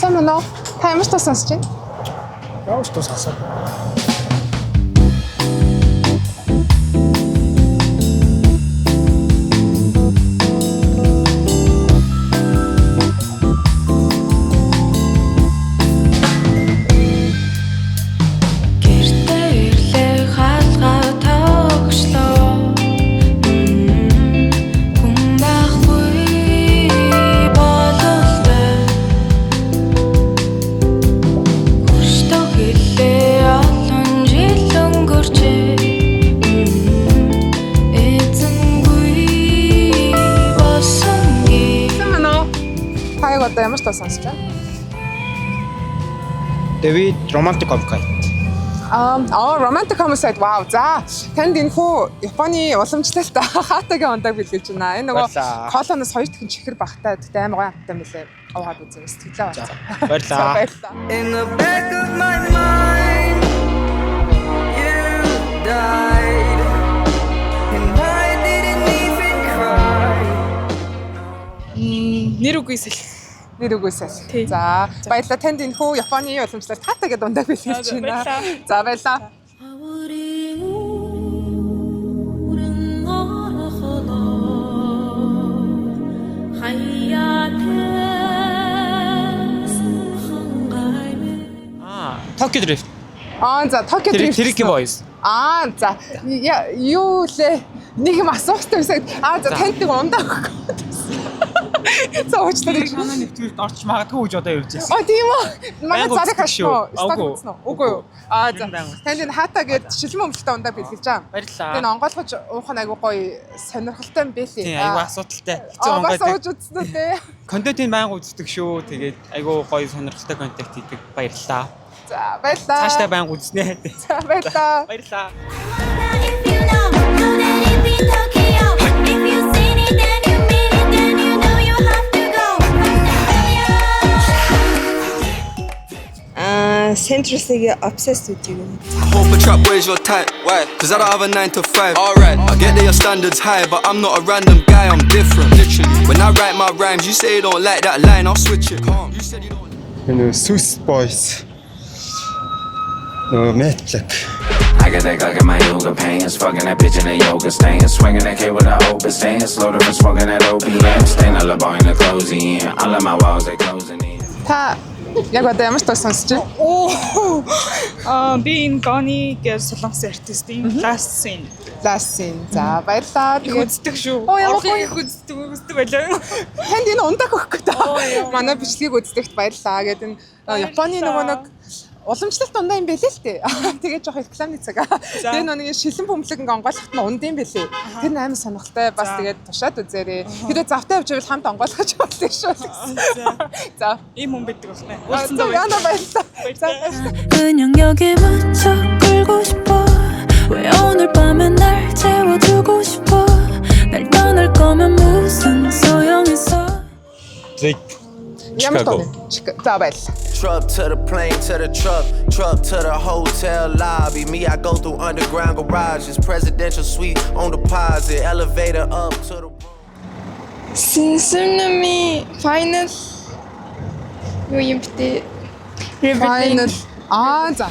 Сайн байна уу? Та ямар ч тус сонсож байна? Ямар ч тус сонсоо. Одоо ямар ч тус сонсож байна? Дэвид романтик комик. Romantic homicide. Вау. За, танд энэ хүү Японы уламжлалт хаатагийн ундаг бэлгэлж байна. Энэ нөгөө колоноос 2 дахин чихэр багтаа гэдэг амар гоё амттай мөлий. Аваад үзээ. Сэтгэлээ байна. Баярлаа. In the back of my mind you died and I didn't even cry. Нэр үгүйсэл. Нэр үгүйсэл. За, баярлалаа. Танд энэ хүү Японы уламжлалт хаатагийн ундаг бэлгэлж байна. За, баярлалаа. Tokyo Drift. За, Tokyo Drift. Tricky Boys. За. Юу лээ? Нэг юм асуухтай байсан. За, танд нэг ундаа өгөх. За, уучлаарай. Манай нэвтрүүлд орч магадгүй гэж одоо явж байсан. Тийм үү? Манай зарыг хашгүй. Үгүй. Үгүй юу. За. Танд энэ хаата гээд шилэн өмлөлтөй ундаа бэлгэлж байгаа. Баярлалаа. Энэ онгойлгож уух нь айгүй гоё сонирхолтой юм бэлээ. Тийм, айгүй асуудалтай. Бас ууж үзсэн үү те. Контентыг байнга үздэг шүү. Тэгээд айгүй гоё сонирхолтой контент хийдэг. Баярлалаа. За, баярлалаа. Цаашдаа байнга үзнэ. За, баярлалаа. Баярлалаа. Centrally obsessed with you. Hope a trap boy's your type. Why? Cause I don't have a 9 to 5. Alright. I get that your standards high, but I'm not a random guy, I'm different. Literally. When I write my rhymes, you say you don't like that line, I'll switch it. Calm. You said you don't. Swiss Boys. Metlek. I got that Glock in my yoga pants, fucking that bitch in a yoga stance, swinging that kid with an open stance, loaded for smoking that OPM, staying all up in the closing in, all of my walls they closing in. Та яг одоо ямар ч тус сонсож байна? Би энэ Goni гэж солонгос артистийн Last Scene. За, баярлалаа. Тэгээд Үздэг шүү. Ямар гоё их үздэг байлаа. танд энэ ундаг өгөх гэдэг. Манай бичлэгийг үздэгт баярлалаа гэдэг энэ Японы нөгөө нэг уламжлалт ундаа юм бэлээ л дээ. Тэгээд жоох рекламны цаг. Тэгээд нэг шилэн бөмбөлөг ингээ онгойлгохт нь унд юм бэлээ. Тэр амар сонирхолтой. Бас тэгээд тушаад үзээрэй. Тэгээд завтай явж байвал хамт онгойлгож болтой шүү гэсэн. За. Ийм хүн байдаг байна. Уулзсан баярлалаа. баярлалаа. 그냥 여기 묻혀 끌고 싶어 왜 오늘 밤에 날 채워주고 싶어 날 떠날 거면 무슨 소용있어 Ямар тоо. За баярлалаа. Truck to the plane, to the truck to the hotel lobby. Me, I go through underground garages, presidential suite on deposit, elevator up to the. Sincerely, final. Юу юм бэ? Final. За.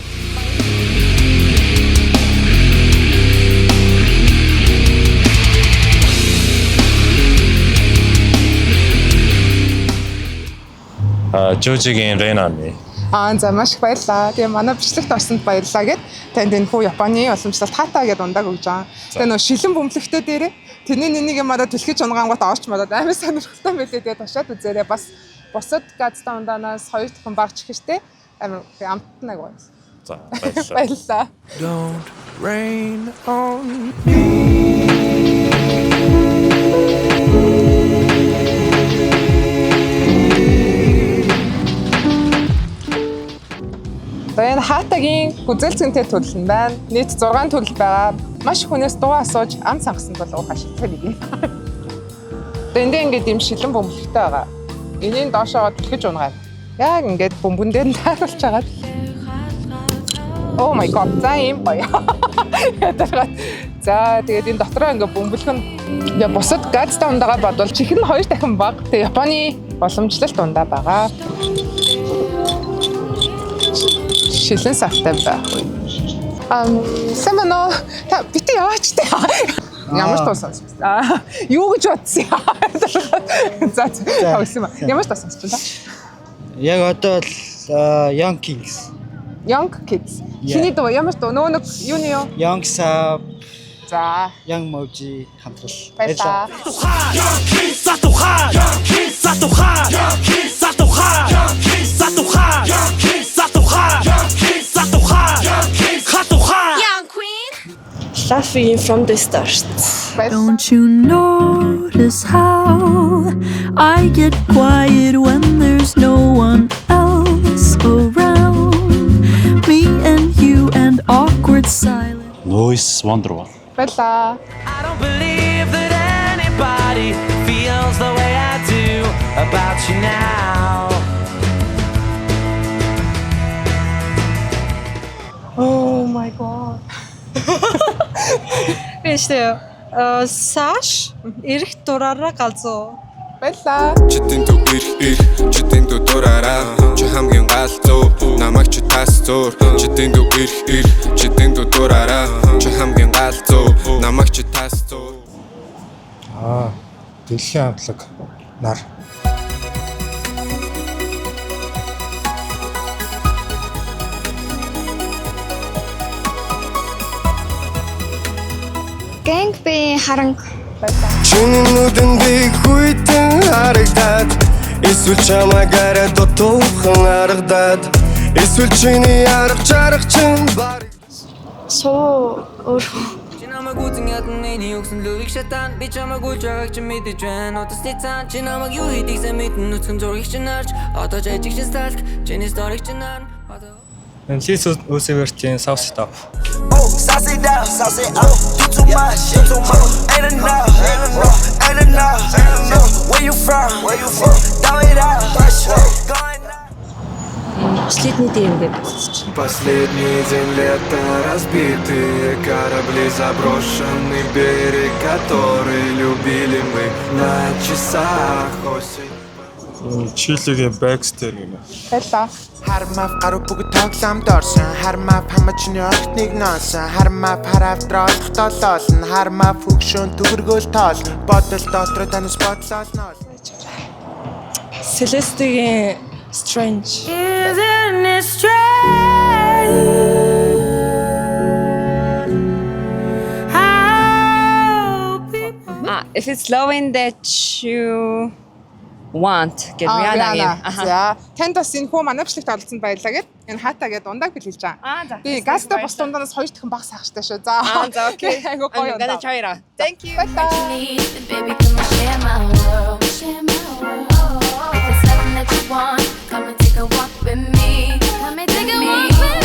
Жожигийн Ренани. За маш их баярлалаа. Тэгээ манай бичлэгт орсонд баярлалаа гэд танд энэ хүү Японы уламжлалт хаата гэдээ ундаг өгж байгаа. Тэгээ нөө шилэн бөмбөлөгтэй дээрээ тэрний нэг юм одоо түлхэж унгангууд орч модод амар сонирхолтой байлээ. Тэгээ тушаад үзээрэй. Бас бусад газтай ундаанаас 2 дахин баг чихэртэй амар амттнаг байна. За баярлалаа. Баярлалаа. Don't rain on me. Энэ хаатагийн гүзэлцэнтэй төлөл нь байна. Нийт 6 төлөл байгаа. Маш их хүнээс дуу асууж ам сангасанд бол уух ашигтай нэг юм. Эндээ ингээд юм шилэн бөмбөлөгтэй байгаа. Энийг доошоо түлхэж унгаад. Яг ингээд бөмбөн дээр нь тааруулж байгаа. Oh my god. За юм гоё. За тэгээд энэ дотроо ингээд бөмбөлөх нь ингээд бусад газтай ундагаа бодвол чихэр нь 2 дахин бага. Тэгээд Японы боломжлолт ундаа байгаа. шилэн савтай байх уу? Сайн байна уу? Та битээ яваач тээ. Ямар ч тус сонсож байна. Юу гэж бодсон юм? За тавсан ба. Ямар ч тус сонсож байна. Яг одоо л Young Kings. Young Kids. Хиний дуу ямар ч дуу? Нөгөө нэг юуны юу? Young Sab, За. Young Moji хамтрал. Баярлалаа. Laughing from the start. Don't you notice how I get quiet when there's no one else around? Me and you and awkward silence. Noise Wonderwall. Баярлалаа. I don't believe that anybody feels the way I do about you now. Oh my god. Биштэй. Саш эрэх дураараа галзуу. Баярлалаа. Читэн дүү ирэх читэн дүү дураараа чи хамгийн галзуу намайг чи тас зур читэн дүү ирэх читэн дүү дураараа чи хамгийн галзуу намайг чи тас зур Дэлхийн амтлаг нар. Gang би харанг. Чиний нүдэндээ хүйтэн харагдаад эсвэл чамаагаар дутуухан харагдаад эсвэл чиний арга чарга чин баг Суу өөр. Чи намайг үзэн ядан миний өгсөн лүвийг шатан би чамайг үлж байгааг чи мэдэж байна удасны цаан чи намайг юу хийдийг сайн мэдэн нүцгэн зургийг чи нарч одоо жижиг шин сталк чиний сториг чи нар She's also working South Stop. Oh, sauce it down, sauce it up. You too much, ain't enough, ain't enough. Where you from? Throw it out, going up. Последний день гэдэг. Последний день лета, разбитые корабли, заброшенный берег, который любили мы на часах осень. Чилэгийн Baxter гэнэ. Баярлалаа. Хармав гаруй бүгд тоглоом дорсон хармав хамачны огтныг носон хармав харавдраа толоолно хармав хөгшөн төгөргөөл тоолно бодол дотор танаас бодлоолно Celeste-ийн Strange. Isn't it strange how people If it's loving that you want get Rihanna. За, танд бас энэ хүү манай бичлэгт оролцсонд баярлалаа гэд. Энэ хаатаа гэдэг ундааг бэлгэлж байгаа. За. Би газтай бос дундаас 2 дахин багс хаах штэ шүү. За. За окей. Айгу гоё. I'm gonna try it out. Thank you. Баярлалаа. Baby, come and share my world. Share my world. If it's something that you want, come and take a walk with me. Come and take a walk with me.